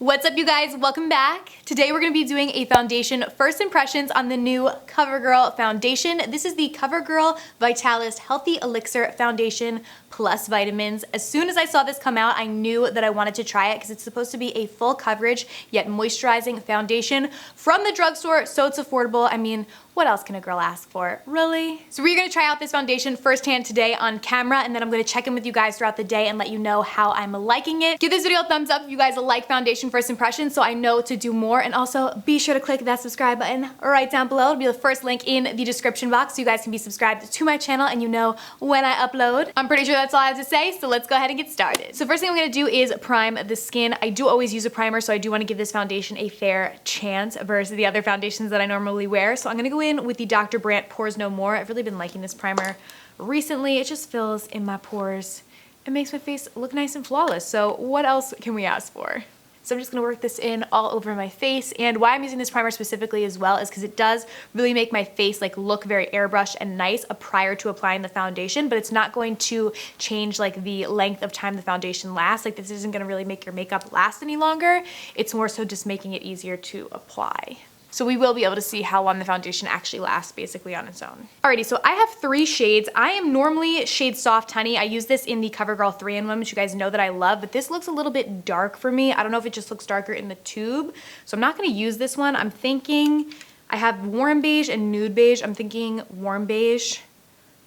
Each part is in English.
What's up, you guys? Welcome back. Today we're going to be doing a foundation first impressions on the new Covergirl foundation. This is the Covergirl Vitalist Healthy Elixir Foundation plus vitamins. As soon as I saw this come out, I knew that I wanted to try it because it's supposed to be a full coverage yet moisturizing foundation from the drugstore, so it's affordable. I mean, what else can a girl ask for, really? So we're gonna try out this foundation firsthand today on camera, and then I'm gonna check in with you guys throughout the day and let you know how I'm liking it. Give this video a thumbs up if you guys like foundation first impressions so I know to do more, and also be sure to click that subscribe button right down below. It'll be the first link in the description box so you guys can be subscribed to my channel and you know when I upload. I'm pretty sure that's all I have to say, so let's go ahead and get started. So first thing I'm gonna do is prime the skin. I do always use a primer, so I do wanna give this foundation a fair chance versus the other foundations that I normally wear. So I'm gonna go in with the Dr. Brandt Pores No More. I've really been liking this primer recently. It just fills in my pores. It makes my face look nice and flawless. So what else can we ask for? So I'm just gonna work this in all over my face. And why I'm using this primer specifically as well is because it does really make my face like look very airbrushed and nice prior to applying the foundation, but it's not going to change like the length of time the foundation lasts. Like this isn't gonna really make your makeup last any longer. It's more so just making it easier to apply. So we will be able to see how long the foundation actually lasts basically on its own. Alrighty, so I have 3 shades. I am normally shade Soft Honey. I use this in the Covergirl 3-in-1, which you guys know that I love, but this looks a little bit dark for me. I don't know if it just looks darker in the tube. So I'm not gonna use this one. I'm thinking, I have Warm Beige and Nude Beige. I'm thinking Warm Beige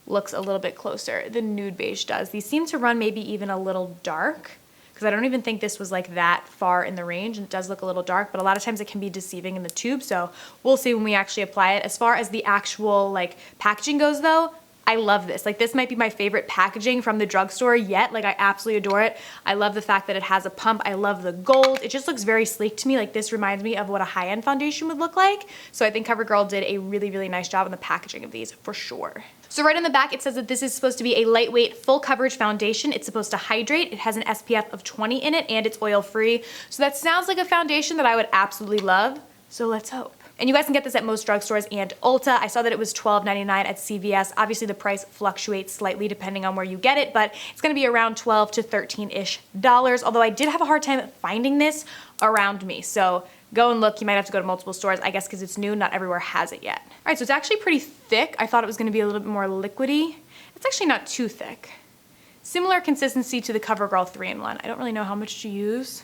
looks a little bit closer than Nude Beige does. These seem to run maybe even a little dark, because I don't even think this was like that far in the range, and it does look a little dark, but a lot of times it can be deceiving in the tube, so we'll see when we actually apply it. As far as the actual like packaging goes though, I love this. Like this might be my favorite packaging from the drugstore yet. Like I absolutely adore it. I love the fact that it has a pump. I love the gold. It just looks very sleek to me. Like this reminds me of what a high-end foundation would look like. So I think CoverGirl did a really, really nice job on the packaging of these for sure. So right on the back, it says that this is supposed to be a lightweight, full coverage foundation. It's supposed to hydrate. It has an SPF of 20 in it, and it's oil-free. So that sounds like a foundation that I would absolutely love. So let's hope. And you guys can get this at most drugstores and Ulta. I saw that it was $12.99 at CVS. Obviously the price fluctuates slightly depending on where you get it, but it's gonna be around $12 to $13-ish. Although I did have a hard time finding this around me. So go and look. You might have to go to multiple stores, I guess because it's new, not everywhere has it yet. All right, so it's actually pretty thick. I thought it was gonna be a little bit more liquidy. It's actually not too thick. Similar consistency to the CoverGirl 3-in-1. I don't really know how much to use.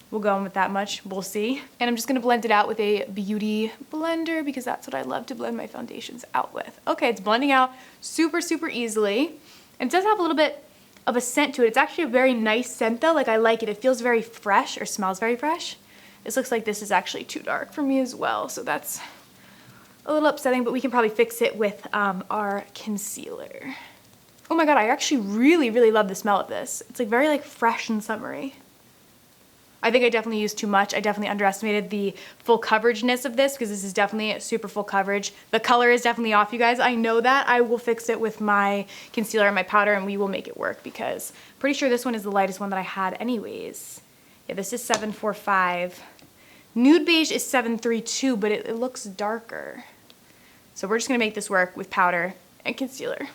We'll go in with that much, we'll see. And I'm just gonna blend it out with a beauty blender because that's what I love to blend my foundations out with. Okay, it's blending out super, super easily. And it does have a little bit of a scent to it. It's actually a very nice scent though, like I like it. It feels very fresh or smells very fresh. This looks like this is actually too dark for me as well, so that's a little upsetting, but we can probably fix it with our concealer. Oh my God, I actually really, really love the smell of this. It's like very like fresh and summery. I think I definitely used too much. I definitely underestimated the full coverageness of this because this is definitely super full coverage. The color is definitely off, you guys. I know that. I will fix it with my concealer and my powder and we will make it work because I'm pretty sure this one is the lightest one that I had anyways. Yeah, this is 745. Nude Beige is 732, but it looks darker. So we're just gonna make this work with powder and concealer.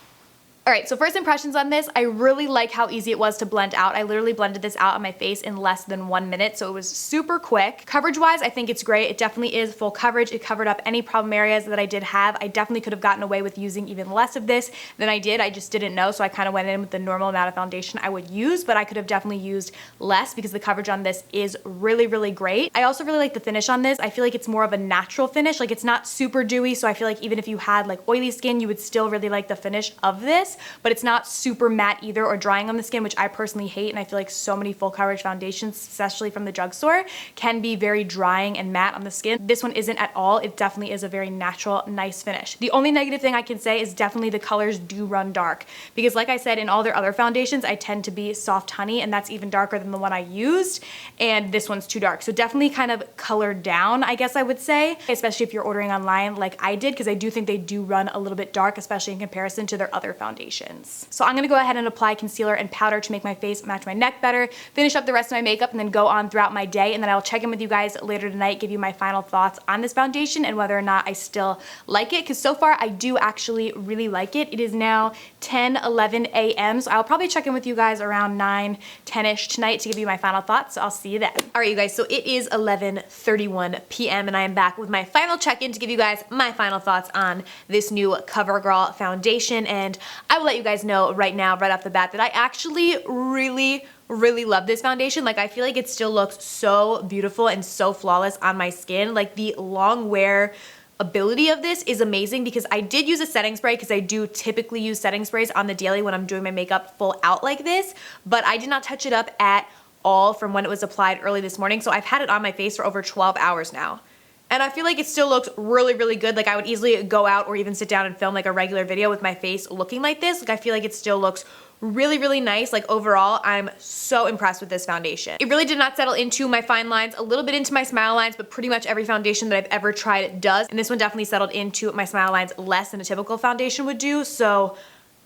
All right, so first impressions on this, I really like how easy it was to blend out. I literally blended this out on my face in less than 1 minute, so it was super quick. Coverage-wise, I think it's great. It definitely is full coverage. It covered up any problem areas that I did have. I definitely could have gotten away with using even less of this than I did. I just didn't know, so I kind of went in with the normal amount of foundation I would use, but I could have definitely used less because the coverage on this is really, really great. I also really like the finish on this. I feel like it's more of a natural finish. Like it's not super dewy, so I feel like even if you had like oily skin, you would still really like the finish of this. But it's not super matte either or drying on the skin, which I personally hate, and I feel like so many full coverage foundations, especially from the drugstore, can be very drying and matte on the skin. This one isn't at all. It definitely is a very natural, nice finish. The only negative thing I can say is definitely the colors do run dark because like I said, in all their other foundations, I tend to be Soft Honey, and that's even darker than the one I used, and this one's too dark. So definitely kind of colored down, I guess I would say, especially if you're ordering online like I did, because I do think they do run a little bit dark, especially in comparison to their other foundations. foundations. So I'm gonna go ahead and apply concealer and powder to make my face match my neck better, finish up the rest of my makeup, and then go on throughout my day, and then I'll check in with you guys later tonight, give you my final thoughts on this foundation and whether or not I still like it, because so far I do actually really like it. It is now 10:11 a.m. so I'll probably check in with you guys around 9:10ish tonight to give you my final thoughts, so I'll see you then. Alright you guys, so it is 11:31 p.m. and I am back with my final check-in to give you guys my final thoughts on this new CoverGirl foundation, and I will let you guys know right now, right off the bat, that I actually really love this foundation. Like, I feel like it still looks so beautiful and so flawless on my skin. Like, the long wear ability of this is amazing, because I did use a setting spray, because I do typically use setting sprays on the daily when I'm doing my makeup full out like this, but I did not touch it up at all from when it was applied early this morning. So I've had it on my face for over 12 hours now. And I feel like it still looks really good. Like, I would easily go out or even sit down and film like a regular video with my face looking like this. Like, I feel like it still looks really nice. Like, overall, I'm so impressed with this foundation. It really did not settle into my fine lines, a little bit into my smile lines, but pretty much every foundation that I've ever tried does. And this one definitely settled into my smile lines less than a typical foundation would do. So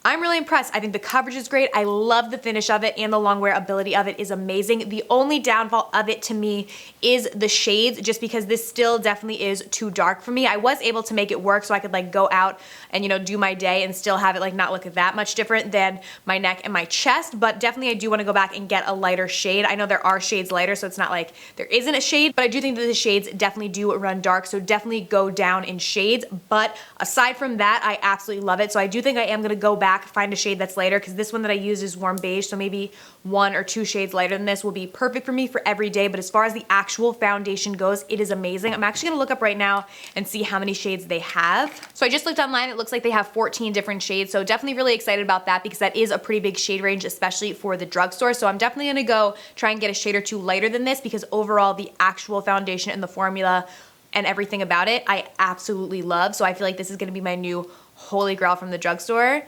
I'm really impressed. I think the coverage is great. I love the finish of it, and the long wear ability of it is amazing. The only downfall of it to me is the shades, just because this still definitely is too dark for me. I was able to make it work so I could like go out and, you know, do my day and still have it like not look that much different than my neck and my chest, but definitely I do want to go back and get a lighter shade. I know there are shades lighter, so it's not like there isn't a shade, but I do think that the shades definitely do run dark, so definitely go down in shades. But aside from that, I absolutely love it. So I do think I am going to go back, find a shade that's lighter, because this one that I use is warm beige, so maybe 1 or 2 shades lighter than this will be perfect for me for every day. But as far as the actual foundation goes, it is amazing. I'm actually gonna look up right now and see how many shades they have. So I just looked online, it looks like they have 14 different shades, so definitely really excited about that, because that is a pretty big shade range, especially for the drugstore. So I'm definitely gonna go try and get a shade or 2 lighter than this, because overall the actual foundation and the formula and everything about it I absolutely love. So I feel like this is gonna be my new holy grail from the drugstore.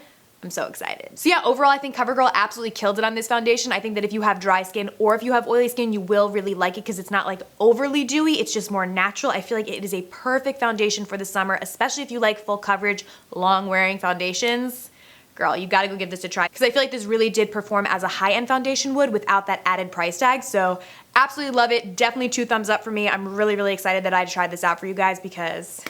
I'm so excited. So yeah, overall I think CoverGirl absolutely killed it on this foundation. I think that if you have dry skin or if you have oily skin, you will really like it, because it's not like overly dewy, it's just more natural. I feel like it is a perfect foundation for the summer, especially if you like full coverage, long wearing foundations. Girl, you gotta go give this a try, because I feel like this really did perform as a high-end foundation would without that added price tag. So absolutely love it. Definitely 2 thumbs up for me. I'm really excited that I tried this out for you guys, because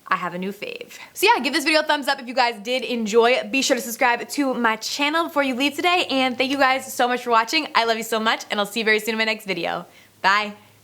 I have a new fave. So yeah, give this video a thumbs up if you guys did enjoy. Be sure to subscribe to my channel before you leave today, and thank you guys so much for watching. I love you so much, and I'll see you very soon in my next video. Bye.